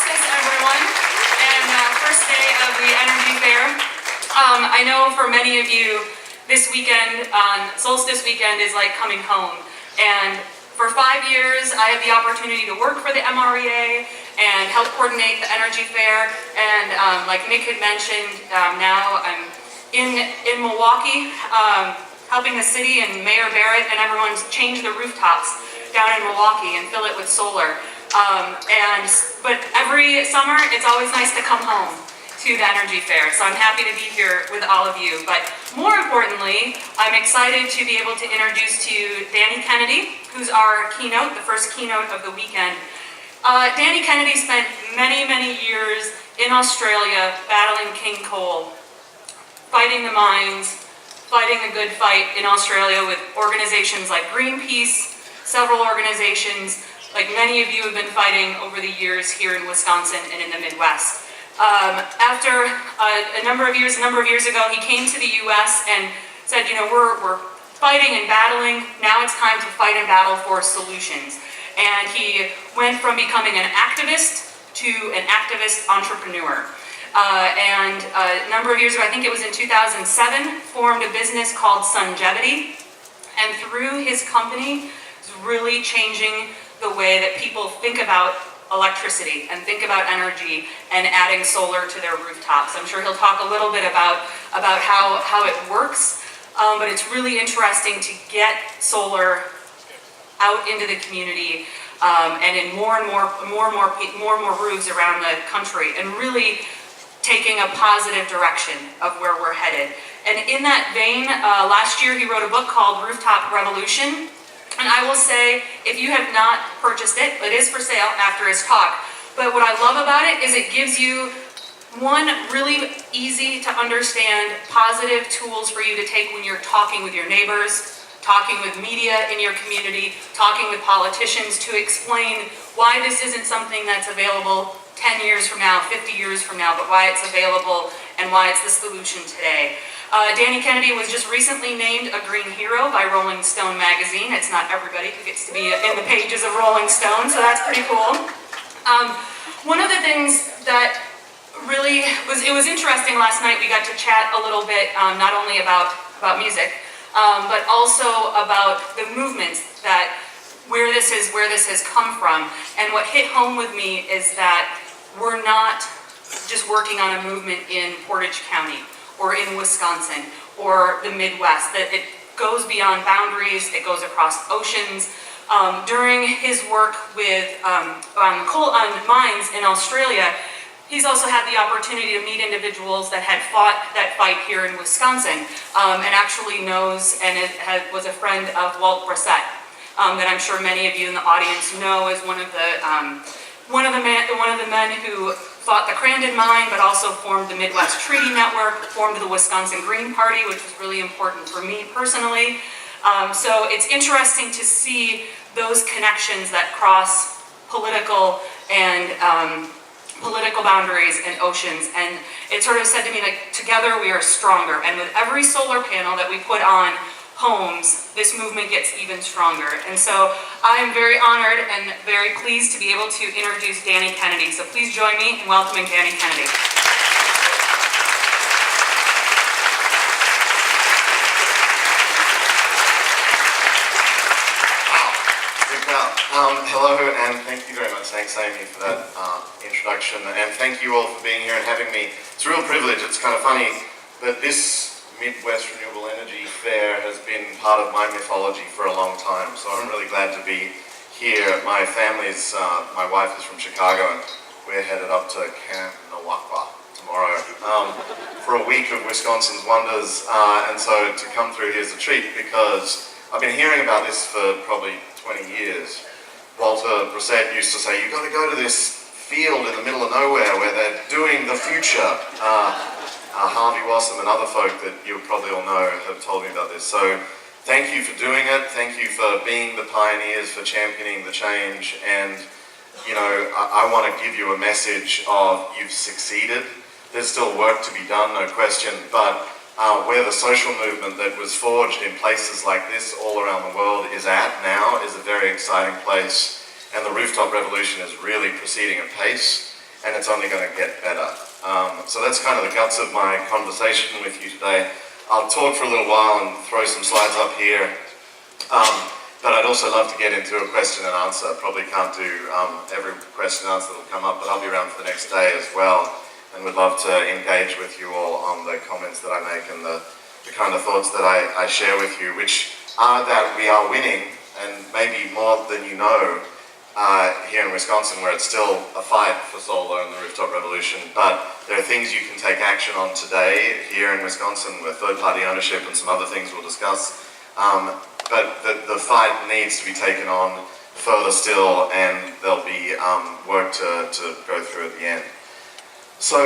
solstice, everyone, and first day of the Energy Fair. I know for many of you, this weekend, solstice weekend, is like coming home. And for 5 years, I had the opportunity to work for the MREA and help coordinate the Energy Fair. And like Nick had mentioned, now I'm in Milwaukee, helping the city and Mayor Barrett and everyone change the rooftops down in Milwaukee and fill it with solar. But every summer, it's always nice to come home to the Energy Fair. So I'm happy to be here with all of you. But more importantly, I'm excited to be able to introduce to you Danny Kennedy, who's our keynote, the first keynote of the weekend. Danny Kennedy spent many, many years in Australia battling king coal, fighting the mines, fighting the good fight in Australia with organizations like Greenpeace, several organizations like many of you have been fighting over the years here in Wisconsin and in the Midwest. After a number of years ago, he came to the U.S. and said, you know, we're fighting and battling, now it's time to fight and battle for solutions. And he went from becoming an activist to an activist entrepreneur. And a number of years ago, I think it was in 2007, formed a business called Sungevity. And through his company, is really changing the way that people think about electricity and think about energy and adding solar to their rooftops. I'm sure he'll talk a little bit about how it works, but it's really interesting to get solar out into the community and in more and more roofs around the country, and really taking a positive direction of where we're headed. And in that vein, last year he wrote a book called Rooftop Revolution. And I will say, if you have not purchased it, it is for sale after his talk. But what I love about it is it gives you one really easy to understand positive tools for you to take when you're talking with your neighbors, talking with media in your community, talking with politicians, to explain why this isn't something that's available 10 years from now, 50 years from now, but why it's available and why it's the solution today. Danny Kennedy was just recently named a Green Hero by Rolling Stone magazine. It's not everybody who gets to be in the pages of Rolling Stone, so that's pretty cool. One of the things that really was interesting last night, we got to chat a little bit, not only about music, but also about the movements that where this has come from. And what hit home with me is that we're not just working on a movement in Portage County or in Wisconsin or the Midwest, that it goes beyond boundaries, it goes across oceans. During his work with on mines in Australia, he's also had the opportunity to meet individuals that had fought that fight here in Wisconsin, and actually knows and was a friend of Walt Brissett, that I'm sure many of you in the audience know as one of the men who fought the Crandon mine, but also formed the Midwest Treaty Network, formed the Wisconsin Green Party, which was really important for me personally. So it's interesting to see those connections that cross political boundaries and oceans. And it sort of said to me, like, together we are stronger. And with every solar panel that we put on homes, this movement gets even stronger. And so I am very honored and very pleased to be able to introduce Danny Kennedy. So please join me in welcoming Danny Kennedy. Hello, and thank you very much. Thanks, Amy, for that introduction. And thank you all for being here and having me. It's a real privilege. It's kind of funny that this Midwest Renewable Energy Fair has been part of my mythology for a long time. So I'm really glad to be here. My wife is from Chicago, and we're headed up to Camp Nawakwa tomorrow for a week of Wisconsin's wonders. And so to come through here is a treat, because I've been hearing about this for probably 20 years. Walter Brissett used to say, you've got to go to this field in the middle of nowhere where they're doing the future. Harvey Wassam and other folk that you probably all know have told me about this. So thank you for doing it. Thank you for being the pioneers, for championing the change. And, you know, I want to give you a message of you've succeeded. There's still work to be done, no question, but where the social movement that was forged in places like this all around the world is at now is a very exciting place, and the rooftop revolution is really proceeding at pace. and it's only going to get better. So that's kind of the guts of my conversation with you today. I'll talk for a little while and throw some slides up here, but I'd also love to get into a question and answer. Probably can't do every question and answer that will come up, but I'll be around for the next day as well, and would love to engage with you all on the comments that I make and the kind of thoughts that I share with you, which are that we are winning, and maybe more than you know, here in Wisconsin, where it's still a fight for solar and the rooftop revolution, but there are things you can take action on today here in Wisconsin with third-party ownership and some other things we'll discuss. But the fight needs to be taken on further still, and there'll be work to go through at the end. So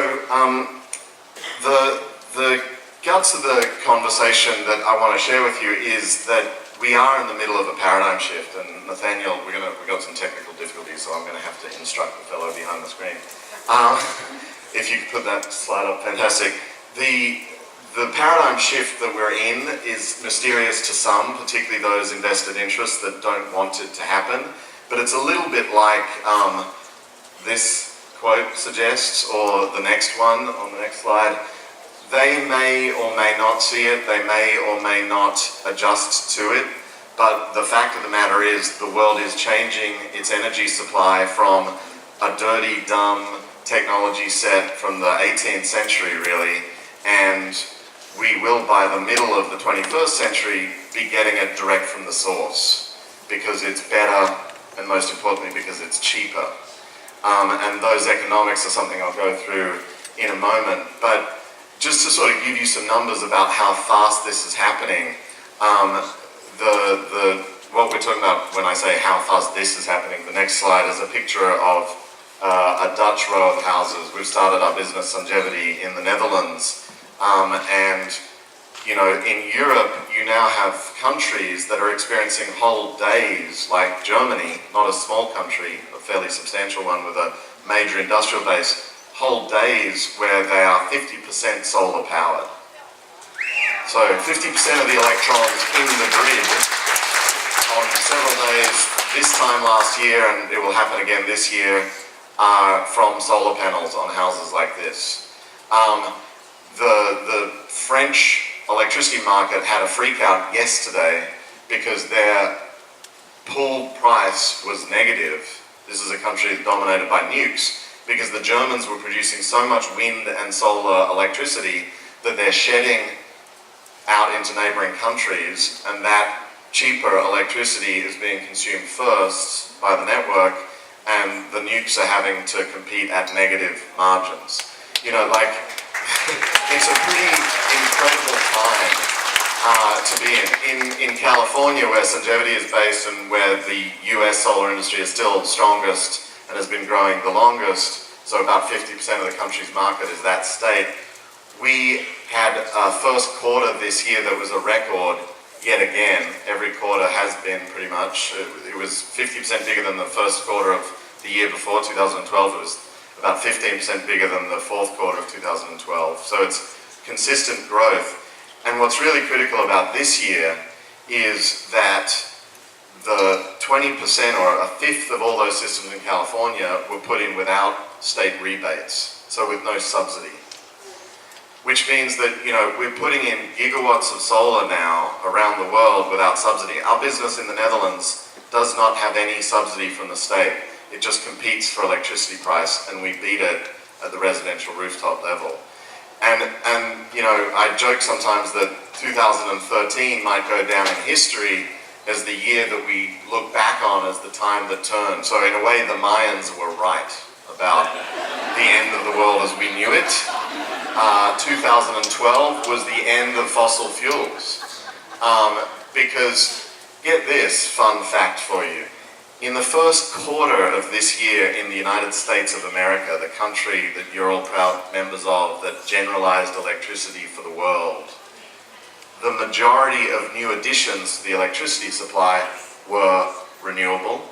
the guts of the conversation that I want to share with you is that we are in the middle of a paradigm shift, and Nathaniel, we've got some technical difficulties, so I'm going to have to instruct the fellow behind the screen. If you could put that slide up, fantastic. The paradigm shift that we're in is mysterious to some, particularly those invested interests that don't want it to happen, but it's a little bit like this quote suggests, or the next one on the next slide. They may or may not see it, they may or may not adjust to it, but the fact of the matter is the world is changing its energy supply from a dirty, dumb technology set from the 18th century, really, and we will, by the middle of the 21st century, be getting it direct from the source, because it's better, and most importantly, because it's cheaper. And those economics are something I'll go through in a moment, but just to sort of give you some numbers about how fast this is happening, what we're talking about when I say how fast this is happening, the next slide is a picture of a Dutch row of houses. We've started our business Sungevity in the Netherlands, and you know, in Europe you now have countries that are experiencing whole days, like Germany, not a small country, a fairly substantial one with a major industrial base, whole days where they are 50% solar powered. So 50% of the electrons in the grid on several days this time last year, and it will happen again this year, are from solar panels on houses like this. The French electricity market had a freak out yesterday because their pool price was negative. This is a country dominated by nukes, because the Germans were producing so much wind and solar electricity that they're shedding out into neighboring countries, and that cheaper electricity is being consumed first by the network, and the nukes are having to compete at negative margins. You know, like, it's a pretty incredible time to be in. In California, where Sungevity is based and where the US solar industry is still strongest and has been growing the longest, so about 50% of the country's market is that state. We had a first quarter this year that was a record yet again. Every quarter has been pretty much. It was 50% bigger than the first quarter of the year before, 2012. It was about 15% bigger than the fourth quarter of 2012. So it's consistent growth. And what's really critical about this year is that the 20% or a fifth of all those systems in California were put in without state rebates, so with no subsidy. Which means that, you know, we're putting in gigawatts of solar now around the world without subsidy. Our business in the Netherlands does not have any subsidy from the state. It just competes for electricity price, and we beat it at the residential rooftop level. And you know, I joke sometimes that 2013 might go down in history as the year that we look back on as the time that turned. So in a way, the Mayans were right about the end of the world as we knew it. 2012 was the end of fossil fuels. Because, get this fun fact for you. In the first quarter of this year in the United States of America, the country that you're all proud members of, that generalized electricity for the world, the majority of new additions to the electricity supply were renewable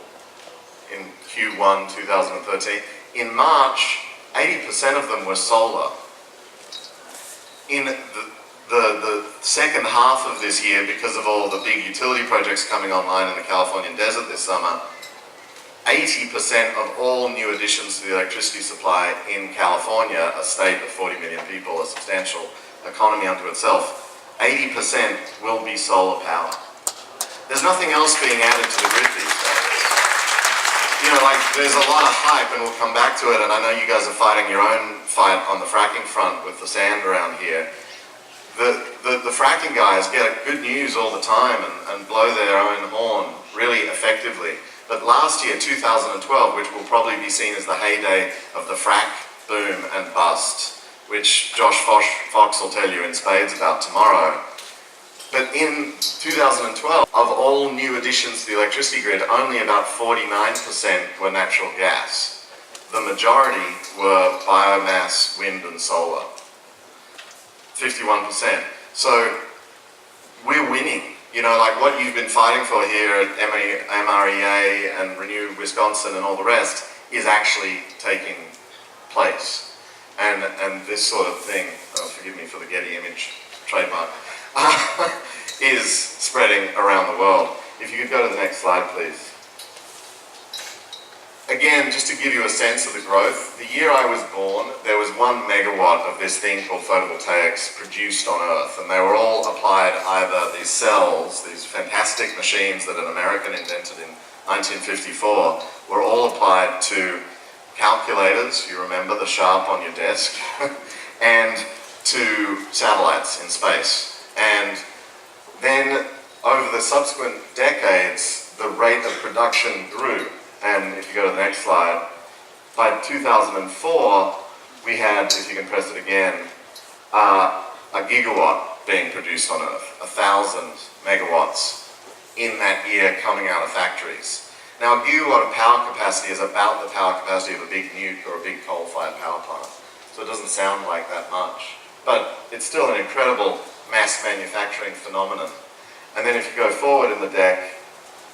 in Q1 2013. In March, 80% of them were solar. In the second half of this year, because of all the big utility projects coming online in the Californian desert this summer, 80% of all new additions to the electricity supply in California, a state of 40 million people, a substantial economy unto itself, 80% will be solar power. There's nothing else being added to the grid these days. You know, like, there's a lot of hype, and we'll come back to it, and I know you guys are fighting your own fight on the fracking front with the sand around here. The fracking guys get good news all the time and blow their own horn really effectively. But last year, 2012, which will probably be seen as the heyday of the frack boom and bust, which Josh Fox will tell you in spades about tomorrow. But in 2012, of all new additions to the electricity grid, only about 49% were natural gas. The majority were biomass, wind and solar. 51%. So we're winning. You know, like what you've been fighting for here at MREA and Renew Wisconsin and all the rest is actually taking place. And this sort of thing, forgive me for the Getty image trademark, is spreading around the world. If you could go to the next slide, please. Again, just to give you a sense of the growth, the year I was born, there was 1 megawatt of this thing called photovoltaics produced on Earth, and they were all applied either these cells, these fantastic machines that an American invented in 1954, were all applied to calculators, you remember the sharp on your desk, and to satellites in space. And then over the subsequent decades, the rate of production grew. And if you go to the next slide, by 2004, we had, if you can press it again, a gigawatt being produced on Earth, 1,000 megawatts in that year coming out of factories. Now, a gigawatt of power capacity is about the power capacity of a big nuke or a big coal-fired power plant. So it doesn't sound like that much. But it's still an incredible mass manufacturing phenomenon. And then if you go forward in the deck,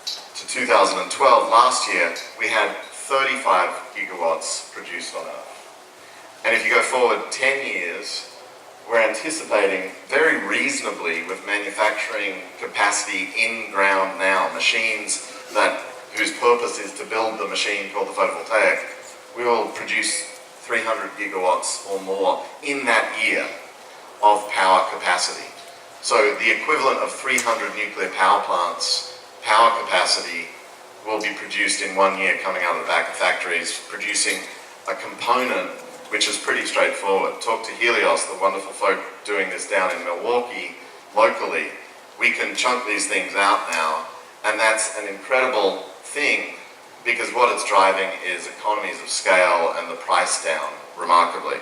to 2012, last year, we had 35 gigawatts produced on Earth. And if you go forward 10 years, we're anticipating very reasonably with manufacturing capacity in ground now, machines whose purpose is to build the machine called the photovoltaic, we will produce 300 gigawatts or more in that year of power capacity. So the equivalent of 300 nuclear power plants power capacity will be produced in 1 year coming out of the back of factories, producing a component which is pretty straightforward. Talk to Helios, the wonderful folk doing this down in Milwaukee, locally. We can chunk these things out now, and that's an incredible thing because what it's driving is economies of scale and the price down remarkably.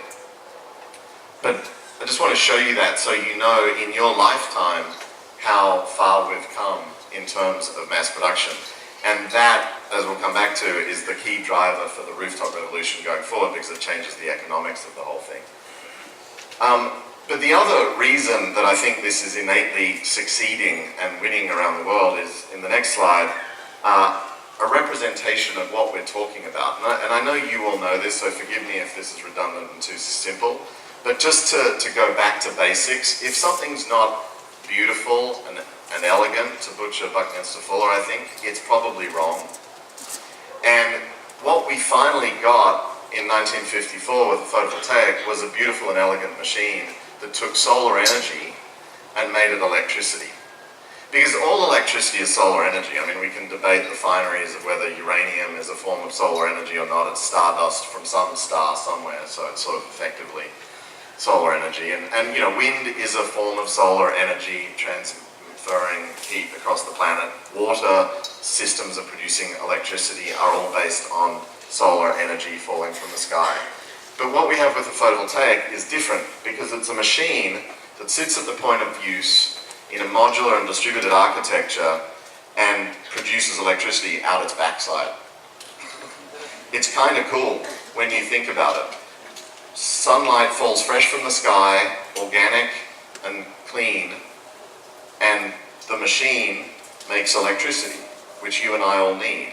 But I just want to show you that so you know in your lifetime how far we've come in terms of mass production. And that, as we'll come back to, is the key driver for the rooftop revolution going forward because it changes the economics of the whole thing. But the other reason that I think this is innately succeeding and winning around the world is, in the next slide, a representation of what we're talking about. And I know you all know this, so forgive me if this is redundant and too simple, but just to go back to basics, if something's not beautiful and elegant, to butcher Buckminster Fuller, I think, it's probably wrong. And what we finally got in 1954 with the photovoltaic was a beautiful and elegant machine that took solar energy and made it electricity. Because all electricity is solar energy. I mean, we can debate the fineries of whether uranium is a form of solar energy or not. It's stardust from some star somewhere, so it's sort of effectively solar energy. And you know, wind is a form of solar energy, transferring heat across the planet. Water systems of producing electricity are all based on solar energy falling from the sky. But what we have with the photovoltaic is different because it's a machine that sits at the point of use in a modular and distributed architecture and produces electricity out its backside. It's kind of cool when you think about it. Sunlight falls fresh from the sky, organic and clean, and the machine makes electricity, which you and I all need.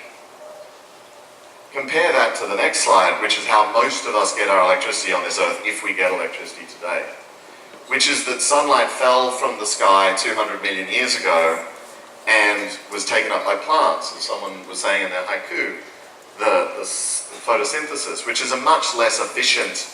Compare that to the next slide, which is how most of us get our electricity on this earth, if we get electricity today, which is that sunlight fell from the sky 200 million years ago and was taken up by plants, as someone was saying in their haiku. the photosynthesis, which is a much less efficient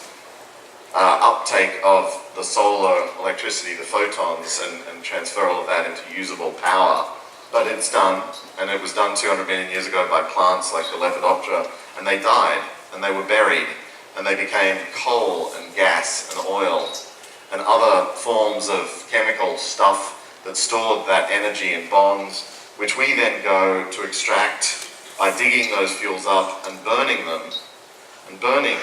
uptake of the solar electricity, the photons, and transfer all of that into usable power. But it's done, and it was done 200 million years ago by plants like the Lepidoptera, and they died, and they were buried, and they became coal and gas and oil and other forms of chemical stuff that stored that energy in bonds, which we then go to extract by digging those fuels up and burning them. And burning,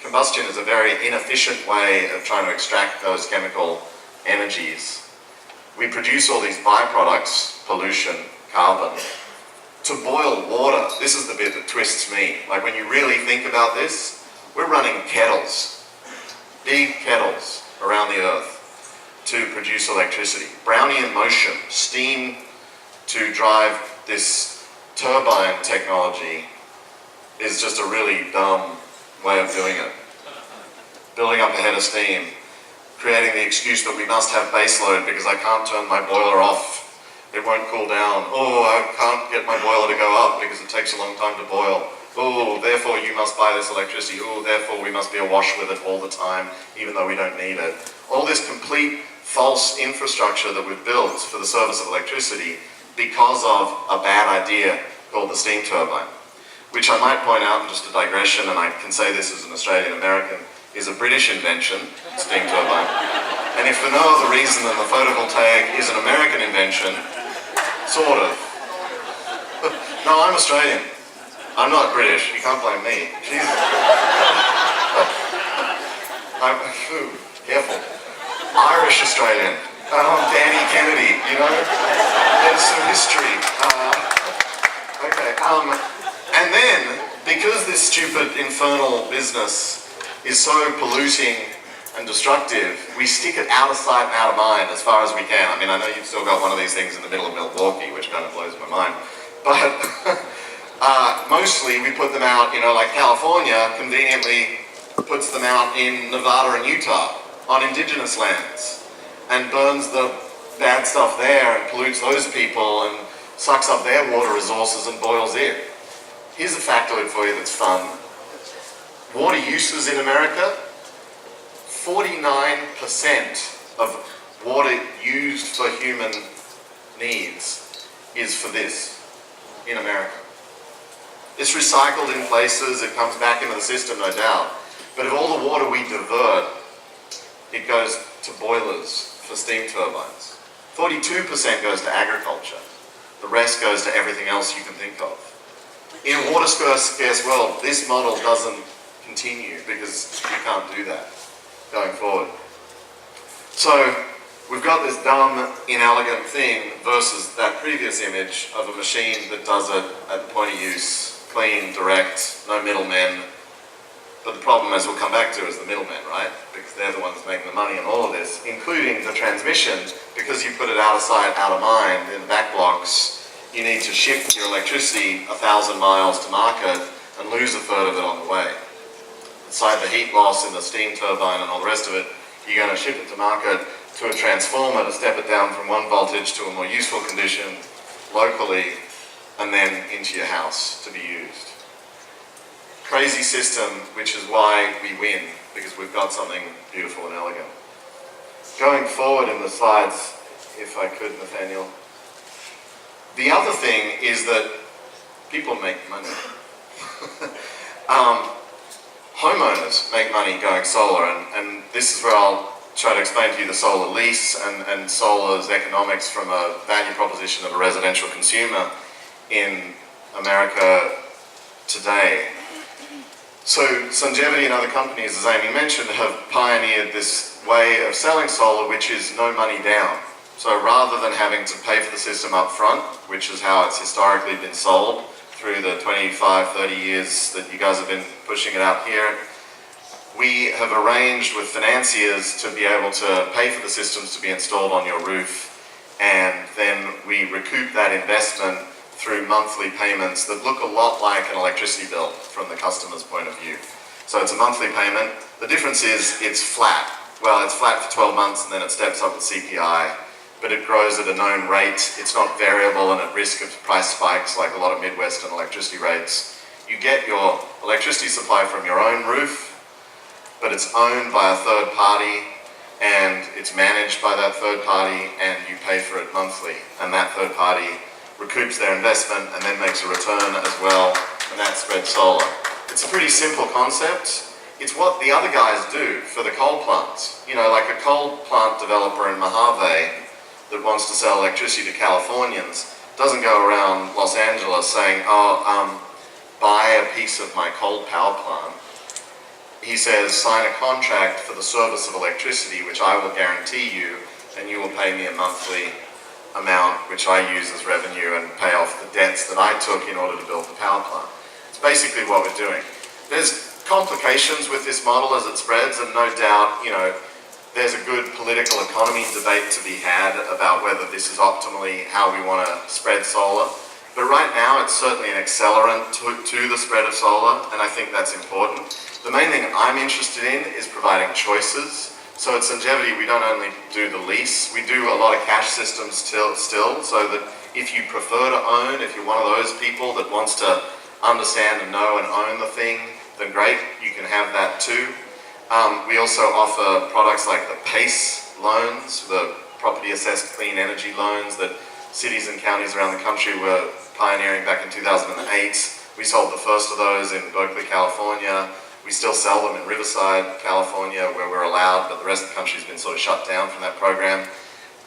combustion is a very inefficient way of trying to extract those chemical energies. We produce all these byproducts, pollution, carbon, to boil water. This is the bit that twists me. Like when you really think about this, we're running kettles, big kettles around the earth to produce electricity. Brownian motion, steam to drive this turbine technology is just a really dumb way of doing it. Building up a head of steam, creating the excuse that we must have baseload because I can't turn my boiler off. It won't cool down. Oh, I can't get my boiler to go up because it takes a long time to boil. Oh, therefore you must buy this electricity. Oh, therefore we must be awash with it all the time, even though we don't need it. All this complete false infrastructure that we've built for the service of electricity because of a bad idea called the steam turbine, which I might point out, just a digression, and I can say this as an Australian American, is a British invention, steam turbine. And if for no other reason than the photovoltaic is an American invention, sort of. No, I'm Australian. I'm not British. You can't blame me. Jesus. Careful. Irish Australian. Danny Kennedy, you know? There's some history. Okay. And then, because this stupid infernal business is so polluting and destructive, we stick it out of sight and out of mind as far as we can. I mean, I know you've still got one of these things in the middle of Milwaukee, which kind of blows my mind. But mostly we put them out, you know, like California conveniently puts them out in Nevada and Utah on indigenous lands and burns the bad stuff there and pollutes those people and sucks up their water resources and boils it. Here's a factoid for you that's fun. Water uses in America, 49% of water used for human needs is for this in America. It's recycled in places, it comes back into the system, no doubt. But if all the water we divert, it goes to boilers for steam turbines. 42% goes to agriculture. The rest goes to everything else you can think of. In a water scarce world, this model doesn't continue because you can't do that going forward. So we've got this dumb, inelegant thing versus that previous image of a machine that does it at the point of use, clean, direct, no middlemen. But the problem, as we'll come back to, is the middlemen, right? Because they're the ones making the money in all of this, including the transmission, because you put it out of sight, out of mind in the back blocks. You need to ship your electricity 1,000 miles to market and lose a third of it on the way. Aside the heat loss in the steam turbine and all the rest of it, you're going to ship it to market to a transformer to step it down from one voltage to a more useful condition locally and then into your house to be used. Crazy system, which is why we win, because we've got something beautiful and elegant. Going forward in the slides, if I could, Nathaniel. The other thing is that people make money. Homeowners make money going solar, and this is where I'll try to explain to you the solar lease and solar's economics from a value proposition of a residential consumer in America today. So Sungevity and other companies, as Amy mentioned, have pioneered this way of selling solar, which is no money down. So rather than having to pay for the system up front, which is how it's historically been sold through the 25, 30 years that you guys have been pushing it out here, we have arranged with financiers to be able to pay for the systems to be installed on your roof, and then we recoup that investment through monthly payments that look a lot like an electricity bill from the customer's point of view. So it's a monthly payment. The difference is it's flat. Well, it's flat for 12 months and then it steps up with CPI, but it grows at a known rate. It's not variable and at risk of price spikes like a lot of Midwestern electricity rates. You get your electricity supply from your own roof, but it's owned by a third party, and it's managed by that third party, and you pay for it monthly. And that third party recoups their investment and then makes a return as well, and that's spread solar. It's a pretty simple concept. It's what the other guys do for the coal plants. You know, like a coal plant developer in Mojave that wants to sell electricity to Californians doesn't go around Los Angeles saying, buy a piece of my coal power plant. He says, sign a contract for the service of electricity, which I will guarantee you, and you will pay me a monthly amount, which I use as revenue and pay off the debts that I took in order to build the power plant. It's basically what we're doing. There's complications with this model as it spreads, and no doubt, you know, there's a good political economy debate to be had about whether this is optimally how we want to spread solar. But right now, it's certainly an accelerant to the spread of solar, and I think that's important. The main thing I'm interested in is providing choices. So at Sungevity, we don't only do the lease, we do a lot of cash systems still, so that if you prefer to own, if you're one of those people that wants to understand and know and own the thing, then great, you can have that too. We also offer products like the PACE loans, the property assessed clean energy loans that cities and counties around the country were pioneering back in 2008. We sold the first of those in Berkeley, California. We still sell them in Riverside, California, where we're allowed, but the rest of the country's been sort of shut down from that program.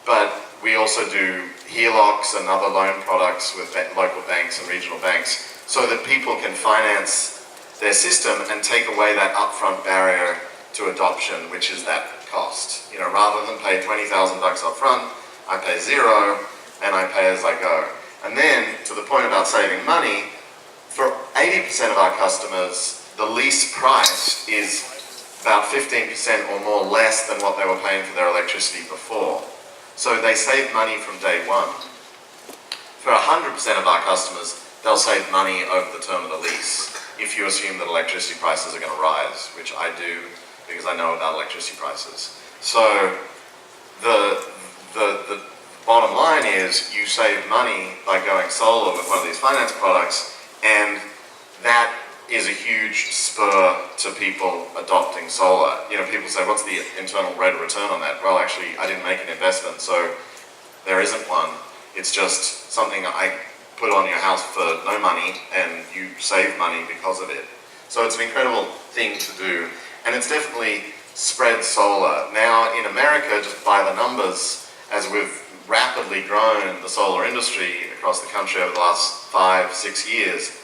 But we also do HELOCs and other loan products with local banks and regional banks so that people can finance their system and take away that upfront barrier to adoption, which is that cost. You know, rather than pay $20,000 up front, I pay zero and I pay as I go. And then, to the point about saving money, for 80% of our customers, the lease price is about 15% or more less than what they were paying for their electricity before. So they save money from day one. For 100% of our customers, they'll save money over the term of the lease, if you assume that electricity prices are going to rise, which I do because I know about electricity prices. So the bottom line is you save money by going solar with one of these finance products, and that is a huge spur to people adopting solar. You know, people say, what's the internal rate of return on that? Well, actually, I didn't make an investment, so there isn't one. It's just something I put on your house for no money, and you save money because of it. So it's an incredible thing to do, and it's definitely spread solar. Now, in America, just by the numbers, as we've rapidly grown the solar industry across the country over the last 5-6 years,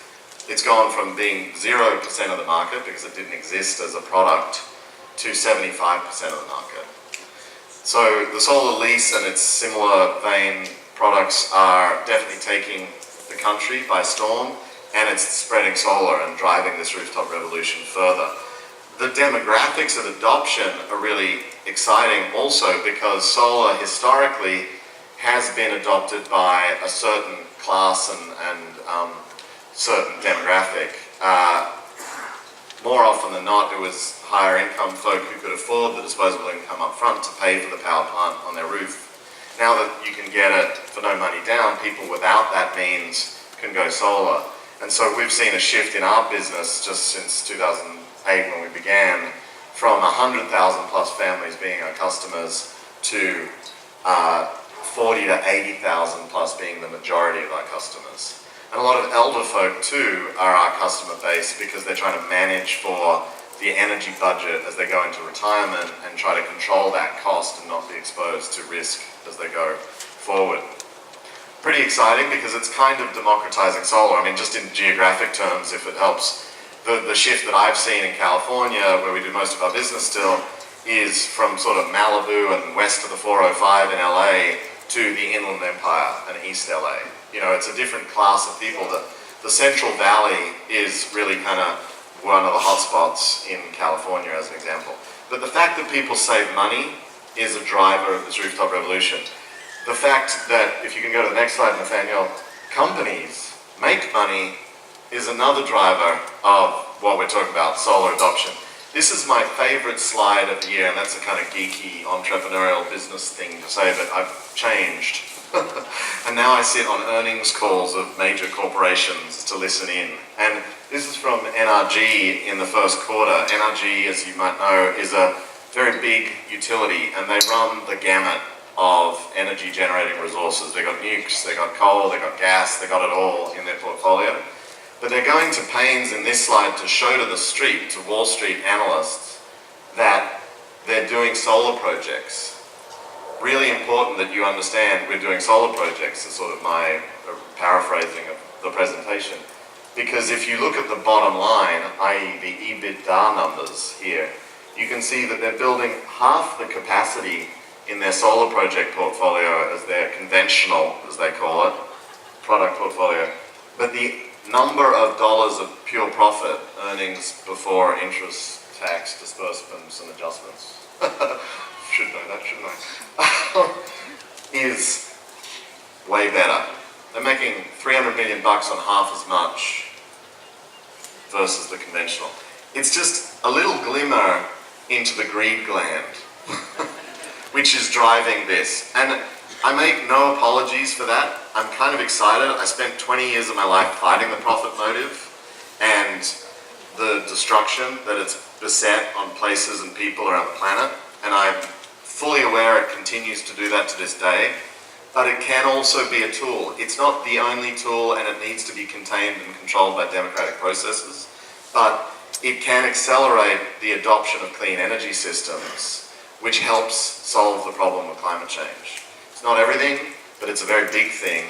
it's gone from being 0% of the market, because it didn't exist as a product, to 75% of the market. So the solar lease and its similar vein products are definitely taking the country by storm, and it's spreading solar and driving this rooftop revolution further. The demographics of adoption are really exciting also, because solar historically has been adopted by a certain class and certain demographic. More often than not, it was higher income folk who could afford the disposable income up front to pay for the power plant on their roof. Now that you can get it for no money down, people without that means can go solar. And so we've seen a shift in our business just since 2008 when we began, from 100,000 plus families being our customers to 40 to 80,000 plus being the majority of our customers. And a lot of elder folk too are our customer base, because they're trying to manage for the energy budget as they go into retirement and try to control that cost and not be exposed to risk as they go forward. Pretty exciting, because it's kind of democratizing solar. I mean, just in geographic terms, if it helps, the shift that I've seen in California, where we do most of our business still, is from sort of Malibu and west of the 405 in LA to the Inland Empire and East LA. You know, it's a different class of people. The Central Valley is really kind of one of the hotspots in California, as an example. But the fact that people save money is a driver of this rooftop revolution. The fact that, if you can go to the next slide, Nathaniel, companies make money is another driver of what we're talking about, solar adoption. This is my favorite slide of the year, and that's a kind of geeky, entrepreneurial business thing to say, but I've changed. And now I sit on earnings calls of major corporations to listen in. And This is from NRG in the first quarter. NRG, as you might know, is a very big utility, and they run the gamut of energy generating resources. They got nukes, they got coal, they got gas, they got it all in their portfolio. But they're going to pains in this slide to show to the street, to Wall Street analysts, that they're doing solar projects. Really important that you understand we're doing solar projects, is sort of my paraphrasing of the presentation. Because if you look at the bottom line, i.e. the EBITDA numbers here, you can see that they're building half the capacity in their solar project portfolio as their conventional, as they call it, product portfolio. But the number of dollars of pure profit, earnings before interest, tax, disbursements and adjustments, should know that, shouldn't I? is way better. They're making $300 million on half as much versus the conventional. It's just a little glimmer into the greed gland, which is driving this. And I make no apologies for that. I'm kind of excited. I spent 20 years of my life fighting the profit motive and the destruction that it's beset on places and people around the planet. And I'm fully aware it continues to do that to this day. But it can also be a tool. It's not the only tool, and it needs to be contained and controlled by democratic processes. But it can accelerate the adoption of clean energy systems, which helps solve the problem of climate change. It's not everything, but it's a very big thing,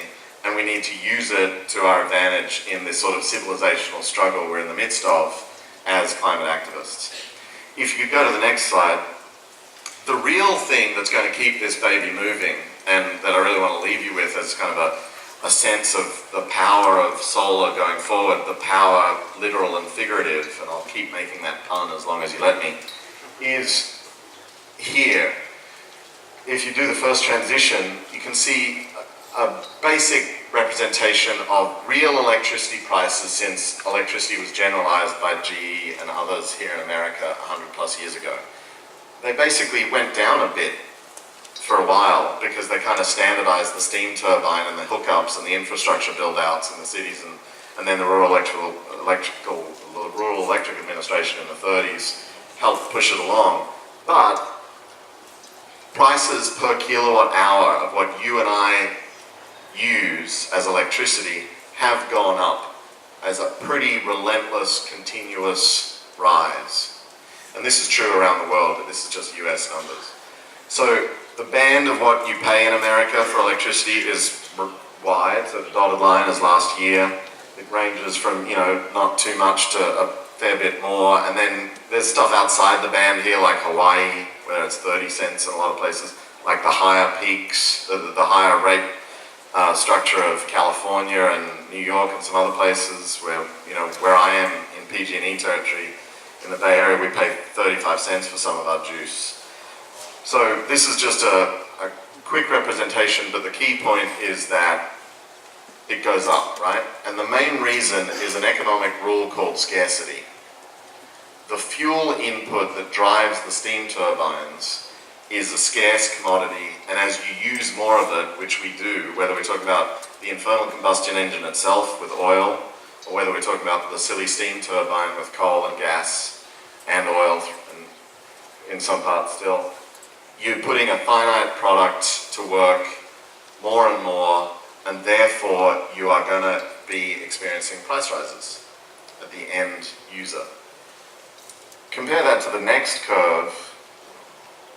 and we need to use it to our advantage in this sort of civilizational struggle we're in the midst of as climate activists. If you go to the next slide, the real thing that's going to keep this baby moving, and that I really want to leave you with as kind of a sense of the power of solar going forward, the power literal and figurative, and I'll keep making that pun as long as you let me, is here. If you do the first transition, you can see a basic representation of real electricity prices since electricity was generalized by GE and others here in America 100 plus years ago. They basically went down a bit for a while because they kind of standardized the steam turbine and the hookups and the infrastructure build-outs in the cities, and then the Rural Electric Administration in the 30s helped push it along. But prices per kilowatt hour of what you and I use as electricity have gone up as a pretty relentless, continuous rise. And this is true around the world, but this is just US numbers. So the band of what you pay in America for electricity is wide, so the dotted line is last year. It ranges from, not too much to a fair bit more, and then there's stuff outside the band here, like Hawaii, where it's 30 cents in a lot of places, like the higher peaks, the higher rate structure of California and New York and some other places where, where I am in PG&E territory, in the Bay Area, we pay 35 cents for some of our juice. So this is just a quick representation, but the key point is that it goes up, right? And the main reason is an economic rule called scarcity. The fuel input that drives the steam turbines is a scarce commodity, and as you use more of it, which we do, whether we're talking about the internal combustion engine itself with oil, or whether we're talking about the silly steam turbine with coal and gas and oil, and in some parts still, you're putting a finite product to work more and more, and therefore you are going to be experiencing price rises at the end user. Compare that to the next curve,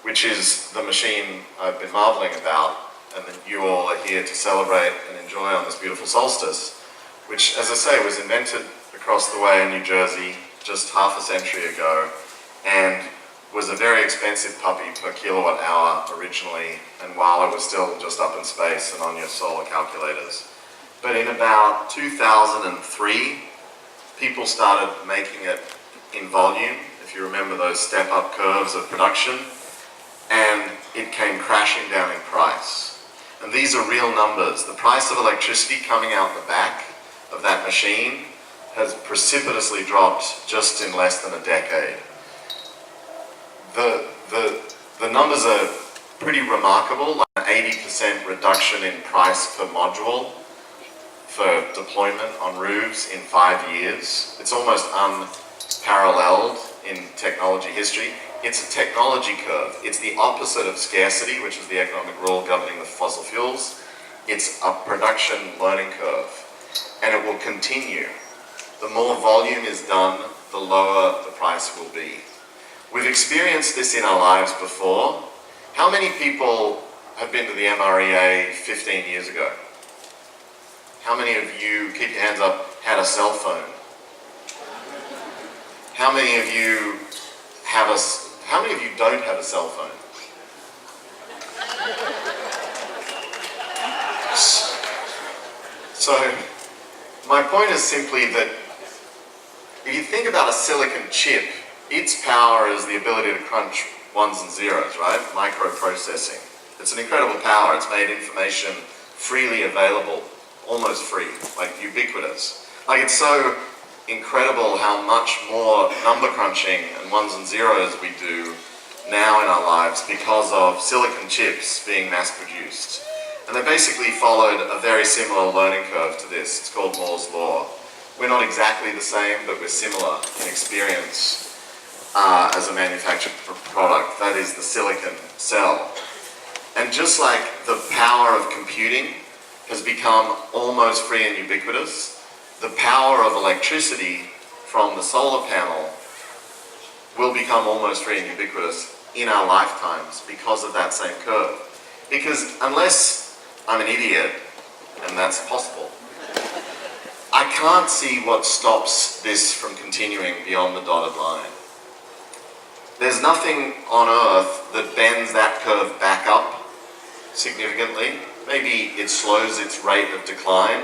which is the machine I've been marveling about, and that you all are here to celebrate and enjoy on this beautiful solstice, which, as I say, was invented across the way in New Jersey just half a century ago, and was a very expensive puppy per kilowatt hour originally, and while it was still just up in space and on your solar calculators. But in about 2003, people started making it in volume, if you remember those step-up curves of production, and it came crashing down in price. And these are real numbers. The price of electricity coming out the back of that machine has precipitously dropped just in less than a decade. The numbers are pretty remarkable, like an 80% reduction in price per module for deployment on roofs in 5 years. It's almost unparalleled in technology history. It's a technology curve. It's the opposite of scarcity, which is the economic rule governing the fossil fuels. It's a production learning curve, and it will continue. The more volume is done, the lower the price will be. We've experienced this in our lives before. How many people have been to the MREA 15 years ago? How many of you, keep your hands up, had a cell phone? How many of you how many of you don't have a cell phone? So, my point is simply that if you think about a silicon chip, its power is the ability to crunch ones and zeros, right? Microprocessing. It's an incredible power. It's made information freely available, almost free, like ubiquitous. Like, it's so incredible how much more number crunching and ones and zeros we do now in our lives because of silicon chips being mass produced. And they basically followed a very similar learning curve to this. It's called Moore's Law. We're not exactly the same, but we're similar in experience as a manufactured product. That is the silicon cell. And just like the power of computing has become almost free and ubiquitous, the power of electricity from the solar panel will become almost free and ubiquitous in our lifetimes because of that same curve. Because unless I'm an idiot, and that's possible, I can't see what stops this from continuing beyond the dotted line. There's nothing on Earth that bends that curve back up significantly. Maybe it slows its rate of decline.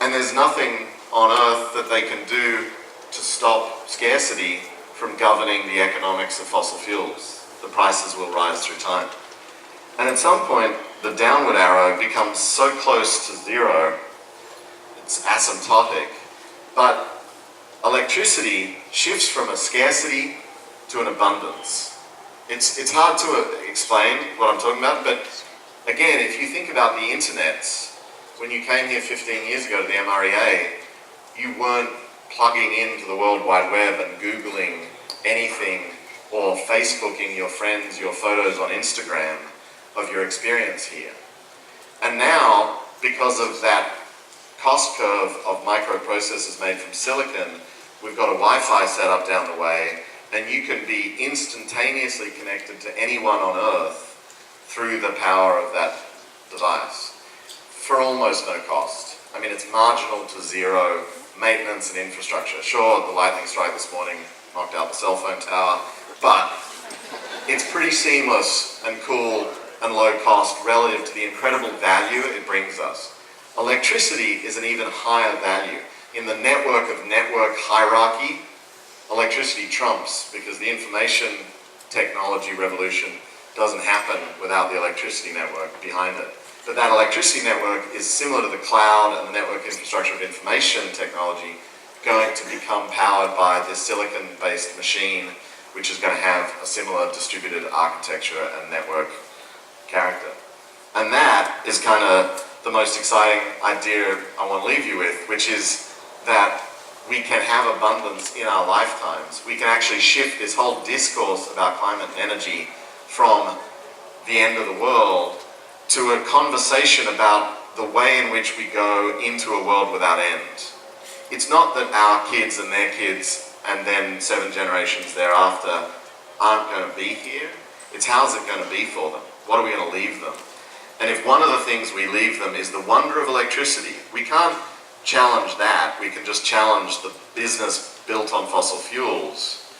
And there's nothing on Earth that they can do to stop scarcity from governing the economics of fossil fuels. The prices will rise through time. And at some point, the downward arrow becomes so close to zero, it's asymptotic. But electricity shifts from a scarcity to an abundance. It's hard to explain what I'm talking about, but again, if you think about the internet, when you came here 15 years ago to the MREA, you weren't plugging into the World Wide Web and Googling anything or Facebooking your friends, your photos on Instagram of your experience here. And now, because of that cost curve of microprocessors made from silicon, we've got a Wi-Fi setup down the way, and you can be instantaneously connected to anyone on Earth through the power of that device for almost no cost. I mean, it's marginal to zero maintenance and infrastructure. Sure, the lightning strike this morning knocked out the cell phone tower, but it's pretty seamless and cool and low cost relative to the incredible value it brings us. Electricity is an even higher value. In the network of network hierarchy, electricity trumps, because the information technology revolution doesn't happen without the electricity network behind it. But that electricity network is similar to the cloud and the network infrastructure of information technology, going to become powered by this silicon-based machine, which is going to have a similar distributed architecture and network character. And that is kind of the most exciting idea I want to leave you with, which is that we can have abundance in our lifetimes. We can actually shift this whole discourse about climate and energy from the end of the world to a conversation about the way in which we go into a world without end. It's not that our kids and their kids and then 7 generations thereafter aren't going to be here. It's how's it going to be for them? What are we going to leave them? And if one of the things we leave them is the wonder of electricity, we can't challenge that. We can just challenge the business built on fossil fuels.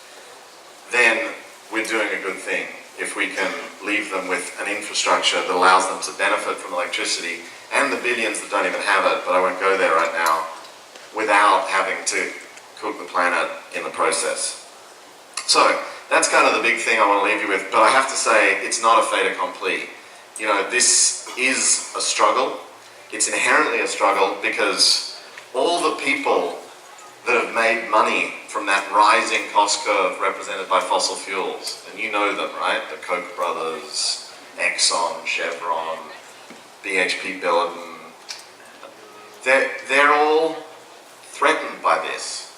Then we're doing a good thing if we can leave them with an infrastructure that allows them to benefit from electricity and the billions that don't even have it, but I won't go there right now, without having to cook the planet in the process. So that's kind of the big thing I want to leave you with, but I have to say it's not a fait accompli. You know, this is a struggle. It's inherently a struggle because all the people that have made money from that rising cost curve represented by fossil fuels, and you know them, right? The Koch brothers, Exxon, Chevron, BHP Billiton, they're all threatened by this.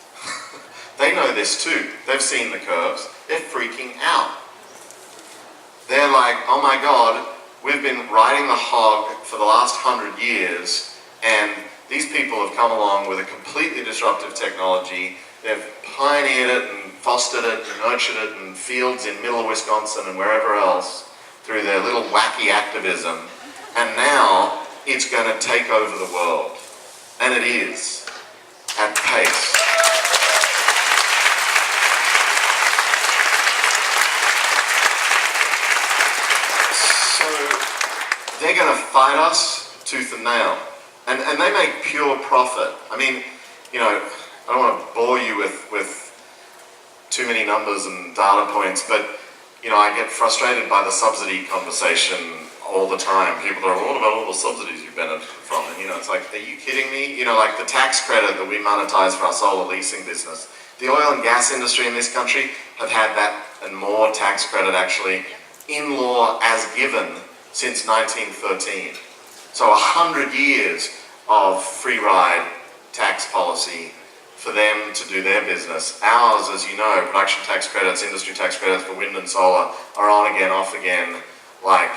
They know this too. They've seen the curves. They're freaking out. They're like, oh my God, we've been riding the hog for the last 100 years, and these people have come along with a completely disruptive technology. They've pioneered it and fostered it and nurtured it in fields in middle of Wisconsin and wherever else through their little wacky activism. And now it's going to take over the world. And it is, at pace. So they're going to fight us tooth and nail. And they make pure profit. I mean, you know, I don't want to bore you with too many numbers and data points, but, you know, I get frustrated by the subsidy conversation all the time. People are, what about all the subsidies you benefit from? And, you know, it's like, are you kidding me? You know, like the tax credit that we monetize for our solar leasing business. The oil and gas industry in this country have had that and more tax credit actually in law as given since 1913. So 100 years of free ride tax policy for them to do their business. Ours, as you know, production tax credits, industry tax credits for wind and solar are on again, off again, like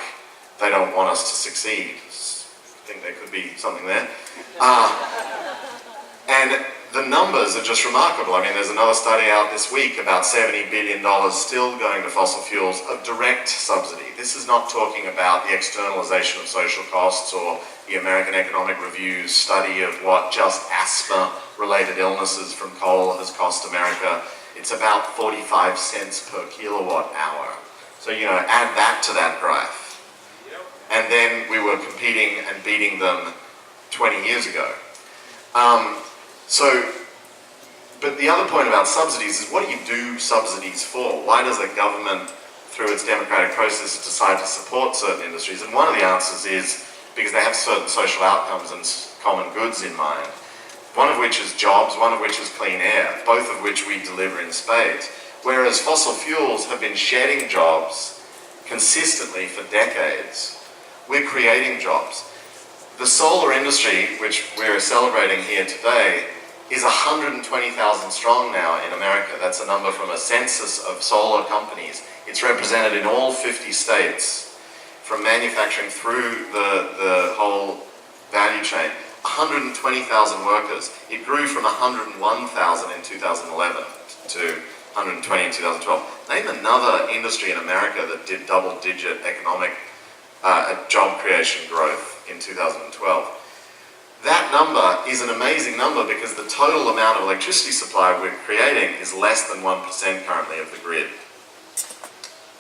they don't want us to succeed. I think there could be something there. And the numbers are just remarkable. I mean, there's another study out this week about $70 billion still going to fossil fuels of direct subsidy. This is not talking about the externalization of social costs or the American Economic Review's study of what just asthma-related illnesses from coal has cost America. It's about 45 cents per kilowatt hour. So, you know, add that to that graph. And then we were competing and beating them 20 years ago. But the other point about subsidies is, what do you do subsidies for? Why does the government, through its democratic process, decide to support certain industries? And one of the answers is because they have certain social outcomes and common goods in mind. One of which is jobs, one of which is clean air, both of which we deliver in spades. Whereas fossil fuels have been shedding jobs consistently for decades. We're creating jobs. The solar industry, which we're celebrating here today, is 120,000 strong now in America. That's a number from a census of solar companies. It's represented in all 50 states, from manufacturing through the whole value chain. 120,000 workers. It grew from 101,000 in 2011 to 120 in 2012. Name another industry in America that did double-digit economic job creation growth in 2012. That number is an amazing number because the total amount of electricity supply we're creating is less than 1% currently of the grid.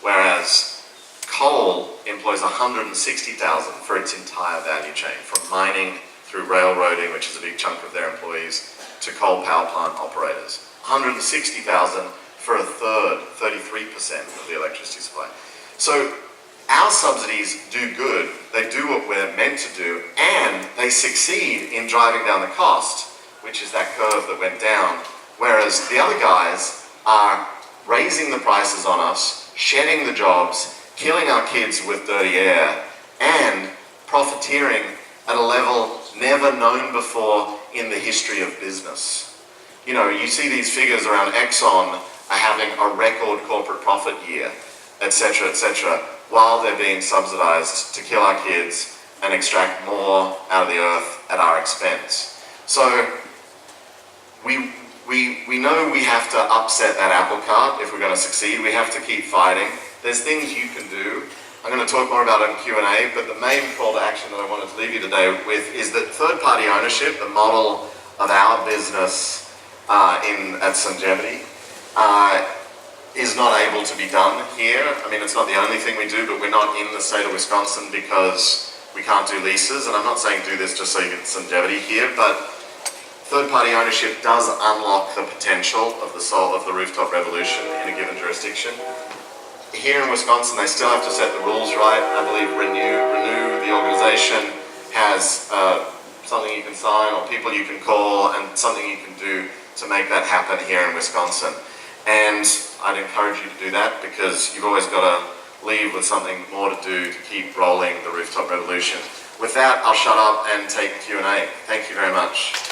Whereas coal employs 160,000 for its entire value chain, from mining through railroading, which is a big chunk of their employees, to coal power plant operators. 160,000 for a third, 33% of the electricity supply. So our subsidies do good, they do what we're meant to do, and they succeed in driving down the cost, which is that curve that went down, whereas the other guys are raising the prices on us, shedding the jobs, killing our kids with dirty air, and profiteering at a level never known before in the history of business. You know, you see these figures around Exxon are having a record corporate profit year, etc., etc., while they're being subsidized to kill our kids and extract more out of the earth at our expense. So we know we have to upset that apple cart if we're going to succeed. We have to keep fighting. There's things you can do. I'm going to talk more about it in Q&A, but the main call to action that I wanted to leave you today with is that third-party ownership, the model of our business at Sungevity, is not able to be done here. I mean, it's not the only thing we do, but we're not in the state of Wisconsin because we can't do leases. And I'm not saying do this just so you get Sungevity here, but third-party ownership does unlock the potential of the rooftop revolution in a given jurisdiction. Here in Wisconsin, they still have to set the rules right. I believe Renew, the organization, has something you can sign or people you can call and something you can do to make that happen here in Wisconsin. And I'd encourage you to do that because you've always got to leave with something more to do to keep rolling the rooftop revolution. With that, I'll shut up and take Q&A. Thank you very much.